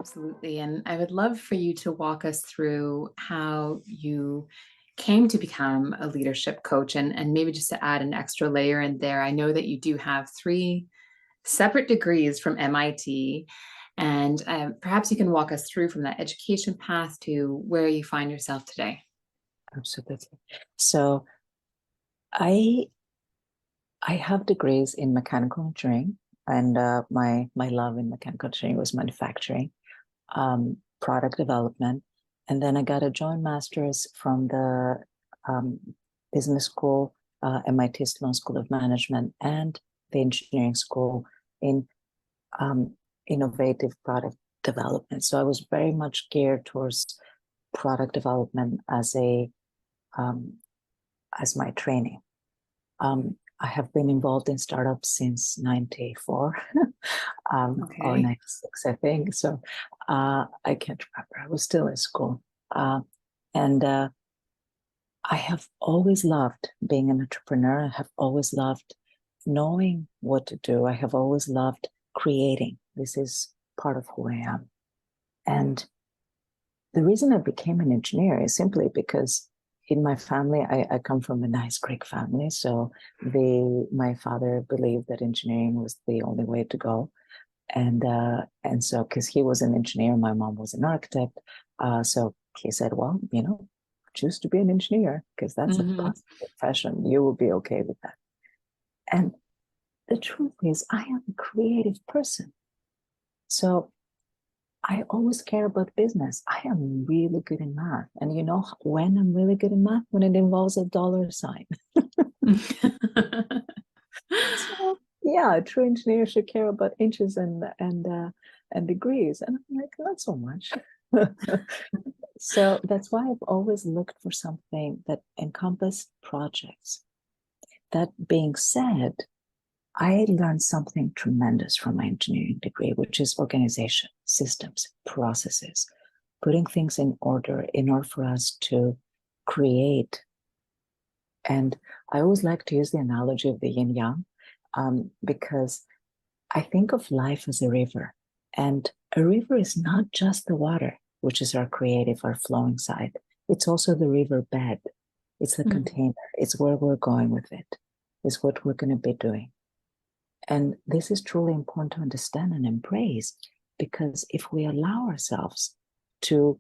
Absolutely. And I would love for you to walk us through how you came to become a leadership coach and maybe just to add an extra layer in there. I know that you do have three separate degrees from MIT, and perhaps you can walk us through from that education path to where you find yourself today. Absolutely. So I I have degrees in mechanical engineering, and my love in mechanical engineering was manufacturing, product development, and then I got a joint master's from the um, business school, MIT Sloan School of Management, and the engineering school in um, innovative product development. So I was very much geared towards product development um, as my training. I have been involved in startups since 94 or Okay. 96, I think. So I can't remember. I was still in school. And I have always loved being an entrepreneur. I have always loved knowing what to do. I have always loved creating. This is part of who I am. And the reason I became an engineer is simply because in my family, I come from a nice Greek family. So my father believed that engineering was the only way to go. And so because he was an engineer, my mom was an architect. So he said, well, choose to be an engineer because that's a Hmm. positive profession. You will be okay with that. And the truth is, I am a creative person. So I always care about business. I am really good in math. And you know when I'm really good in math? When it involves a dollar sign. So yeah, a true engineer should care about inches and degrees. And I'm like, not so much. So that's why I've always looked for something that encompassed projects. That being said, I learned something tremendous from my engineering degree, which is organization, systems, processes, putting things in order for us to create. And I always like to use the analogy of the yin yang because I think of life as a river. And a river is not just the water, which is our creative, our flowing side. It's also the river bed. It's the container. It's where we're going with it. It's what we're going to be doing. And this is truly important to understand and embrace because if we allow ourselves to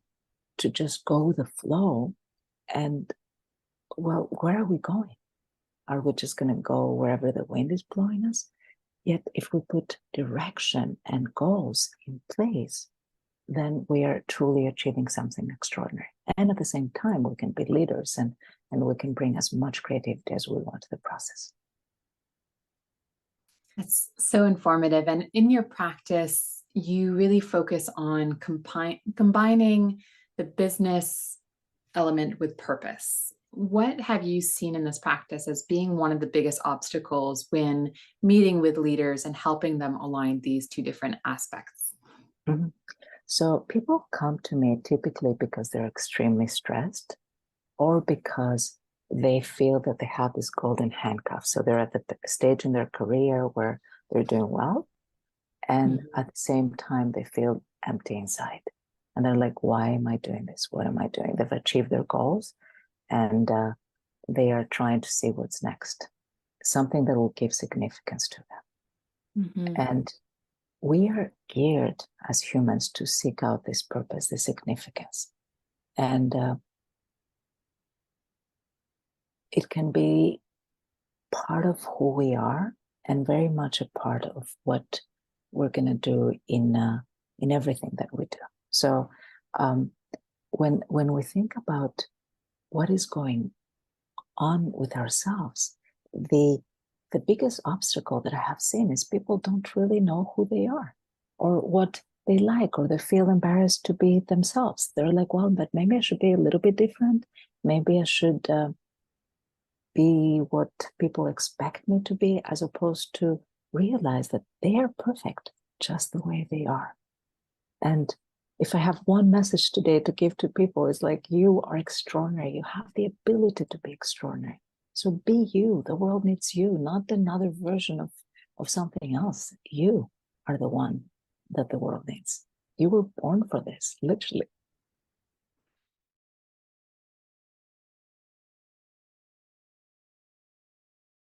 just go with the flow and well, where are we going? Are we just going to go wherever the wind is blowing us? Yet if we put direction and goals in place, then we are truly achieving something extraordinary. And at the same time, we can be leaders and we can bring as much creativity as we want to the process. That's so informative. And in your practice, you really focus on combining the business element with purpose. What have you seen in this practice as being one of the biggest obstacles when meeting with leaders and helping them align these two different aspects? Mhm. So people come to me typically because they're extremely stressed or because they feel that they have this golden handcuff. So they're at the stage in their career where they're doing well. And Mhm. at the same time, they feel empty inside. And they're like, why am I doing this? What am I doing? They've achieved their goals and they are trying to see what's next, something that will give significance to them. Mhm. And we are geared as humans to seek out this purpose, this significance. And it can be part of who we are and very much a part of what we're going to do in everything that we do. So um, when we think about what is going on with ourselves, the biggest obstacle that I have seen is people don't really know who they are or what they like, or they feel embarrassed to be themselves. They're like, well, but maybe I should be a little bit different. Maybe I should be what people expect me to be, as opposed to realize that they are perfect just the way they are. And if I have one message today to give to people, it's like, you are extraordinary. You have the ability to be extraordinary. So be you. The world needs you, not another version of something else. You are the one that the world needs. You were born for this, literally.